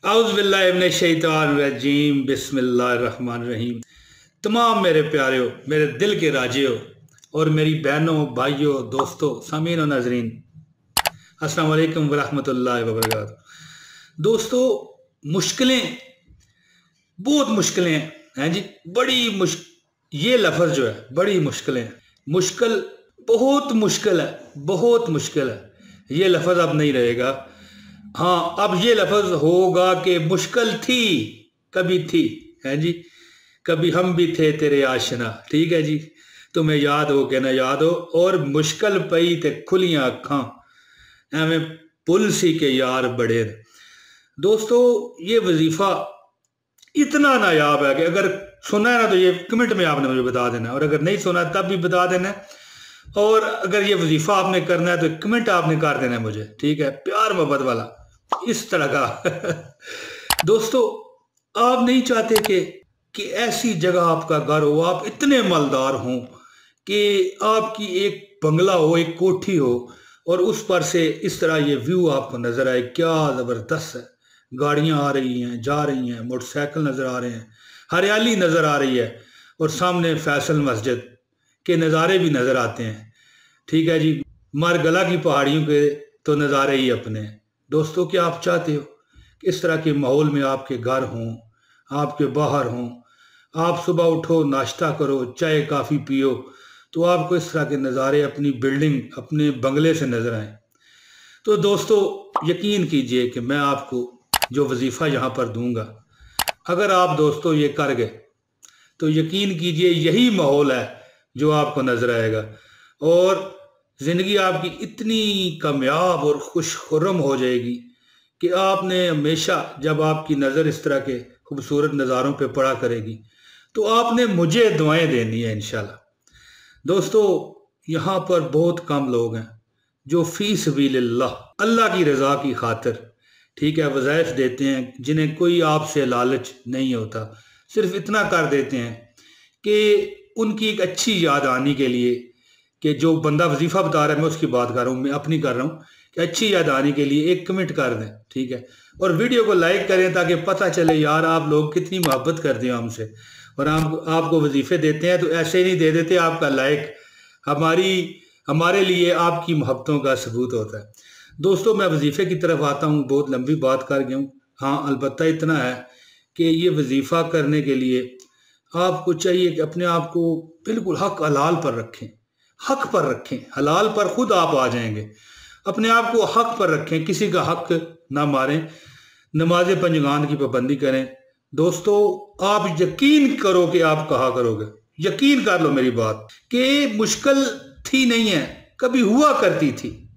औज़ुबिल्लाहिमिनश्शैतानिर्रजीम बिस्मिल्लाहिर्रहमानिर्रहीम। तमाम मेरे प्यारे मेरे दिल के राजे हो और मेरी बहनों भाइयों दोस्तों सामीन और नाजरीन, अस्सलाम वालेकुम वरहमतुल्लाहि वबरकातुहू। दोस्तों, मुश्किलें बहुत मुश्किलें हैं जी, बड़ी मुश्किल। ये लफ्ज़ जो है बड़ी मुश्किलें, मुश्किल बहुत मुश्किल है, बहुत मुश्किल है। ये लफ्ज़ अब नहीं रहेगा। हाँ, अब ये लफ्ज़ होगा कि मुश्किल थी, कभी थी, है जी। कभी हम भी थे तेरे आशना, ठीक है जी। तुम्हें याद हो के ना याद हो, और मुश्किल पई ते खुलियां अखां एवें पुल सी के यार बड़े। दोस्तों, ये वजीफा इतना नायाब है कि अगर सुना है ना तो ये कमेंट में आपने मुझे बता देना, और अगर नहीं सुना तब भी बता देना। और अगर ये वजीफा आपने करना है तो कमेंट आपने कर देना है मुझे, ठीक है, प्यार मोहब्बत वाला, इस तरह का। दोस्तों, आप नहीं चाहते कि ऐसी जगह आपका घर हो, आप इतने मालदार हों कि आपकी एक बंगला हो, एक कोठी हो, और उस पर से इस तरह ये व्यू आपको नजर आए। क्या जबरदस्त है। गाड़ियां आ रही हैं, जा रही हैं, मोटरसाइकिल नजर आ रहे हैं, हरियाली नजर आ रही है, और सामने फैसल मस्जिद के नज़ारे भी नजर आते हैं, ठीक है जी। मारगला की पहाड़ियों के तो नज़ारे ही अपने हैं। दोस्तों, क्या आप चाहते हो कि इस तरह के माहौल में आपके घर हों, आपके बाहर हों, आप सुबह उठो, नाश्ता करो, चाय काफ़ी पियो, तो आपको इस तरह के नज़ारे अपनी बिल्डिंग, अपने बंगले से नज़र आएँ? तो दोस्तों, यकीन कीजिए कि मैं आपको जो वजीफ़ा यहाँ पर दूंगा, अगर आप दोस्तों ये कर गए तो यकीन कीजिए यही माहौल है जो आपको नजर आएगा, और ज़िंदगी आपकी इतनी कामयाब और खुशखुर्रम हो जाएगी कि आपने हमेशा, जब आपकी नज़र इस तरह के खूबसूरत नज़ारों पे पड़ा करेगी, तो आपने मुझे दुआएं देनी है इंशाल्लाह। दोस्तों, यहाँ पर बहुत कम लोग हैं जो फी सबीलिल्लाह, अल्लाह की रज़ा की खातिर, ठीक है, वज़ाइफ देते हैं, जिन्हें कोई आपसे लालच नहीं होता। सिर्फ इतना कर देते हैं कि उनकी एक अच्छी याद आने के लिए, कि जो बंदा वजीफ़ा बता रहा है, मैं उसकी बात कर रहा हूँ, मैं अपनी कर रहा हूँ, कि अच्छी याद आने के लिए एक कमेंट कर दें, ठीक है, और वीडियो को लाइक करें ताकि पता चले यार आप लोग कितनी मोहब्बत करते हैं हमसे, और हम आपको वजीफ़े देते हैं तो ऐसे ही नहीं दे देते। आपका लाइक हमारे लिए आपकी मोहब्बतों का सबूत होता है। दोस्तों, मैं वजीफ़े की तरफ आता हूँ, बहुत लंबी बात कर गया हूँ। हाँ, अलबत्ता इतना है कि ये वजीफ़ा करने के लिए आपको चाहिए कि अपने आप को बिल्कुल हक हलाल पर रखें, हक पर रखें, हलाल पर खुद आप आ जाएंगे। अपने आप को हक पर रखें, किसी का हक ना मारें, नमाज पंजगान की पाबंदी करें। दोस्तों, आप यकीन करो कि आप कहा करोगे, यकीन कर लो मेरी बात, कि मुश्किल थी नहीं है, कभी हुआ करती थी।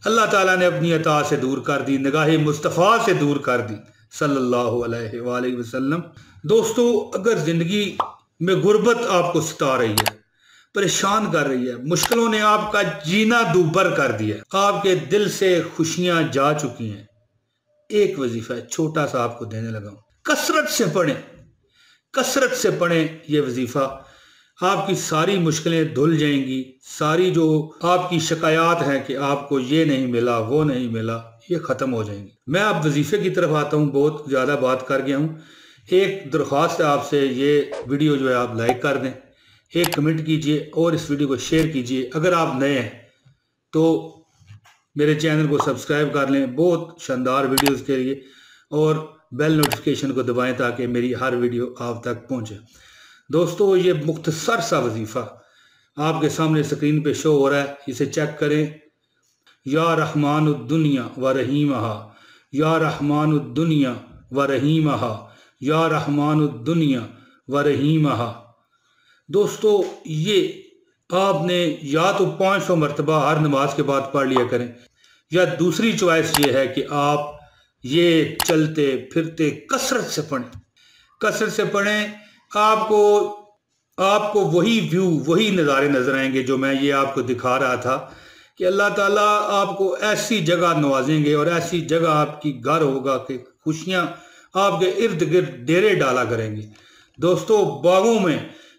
अल्लाह ताला ने अपनी अता से दूर कर दी, निगाह मुस्तफ़ा से दूर कर दी, सल्लल्लाहु अलैहि वसल्लम। दोस्तों, अगर ज़िंदगी में गुर्बत आपको सता रही है, परेशान कर रही है, मुश्किलों ने आपका जीना दूभर कर दिया, आपके दिल से खुशियां जा चुकी हैं, एक वजीफा छोटा सा आपको देने लगा हूं। कसरत से पढ़ें, कसरत से पढ़ें ये वजीफा, आपकी सारी मुश्किलें धुल जाएंगी। सारी जो आपकी शिकायत हैं कि आपको ये नहीं मिला, वो नहीं मिला, ये ख़त्म हो जाएंगी। मैं अब वजीफे की तरफ आता हूँ, बहुत ज़्यादा बात कर गया हूँ। एक दरख्वास्त है आपसे, ये वीडियो जो है आप लाइक कर दें, एक कमेंट कीजिए और इस वीडियो को शेयर कीजिए। अगर आप नए हैं तो मेरे चैनल को सब्सक्राइब कर लें बहुत शानदार वीडियोस के लिए, और बेल नोटिफिकेशन को दबाएं ताकि मेरी हर वीडियो आप तक पहुंचे। दोस्तों, ये मुख्तसर सा वजीफ़ा आपके सामने स्क्रीन पे शो हो रहा है, इसे चेक करें। या रहमानुद्दुनिया व रहीमहा, या रहमानुद्दुनिया व रहीमहा, या रहमानुद्दुनिया व रहीमहा। दोस्तों, ये आपने या तो 500 मरतबा हर नमाज के बाद पढ़ लिया करें, या दूसरी चॉइस ये है कि आप ये चलते फिरते कसरत से पढ़ें, कसरत से पढ़ें। आपको वही व्यू, वही नज़ारे नजर आएंगे जो मैं ये आपको दिखा रहा था, कि अल्लाह ताला आपको ऐसी जगह नवाजेंगे और ऐसी जगह आपकी घर होगा कि खुशियां आपके इर्द गिर्द डेरे डाला करेंगी। दोस्तों,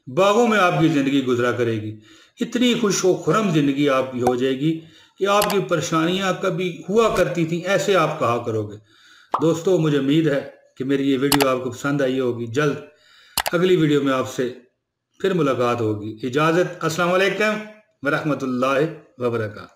बागों में आपकी ज़िंदगी गुजरा करेगी। इतनी खुश व खुरम ज़िंदगी आपकी हो जाएगी कि आपकी परेशानियां कभी हुआ करती थी ऐसे आप कहा करोगे। दोस्तों, मुझे उम्मीद है कि मेरी ये वीडियो आपको पसंद आई होगी। जल्द अगली वीडियो में आपसे फिर मुलाकात होगी। इजाज़त। अस्सलाम वालेकुम व रहमतुल्लाहि व बरकातहू।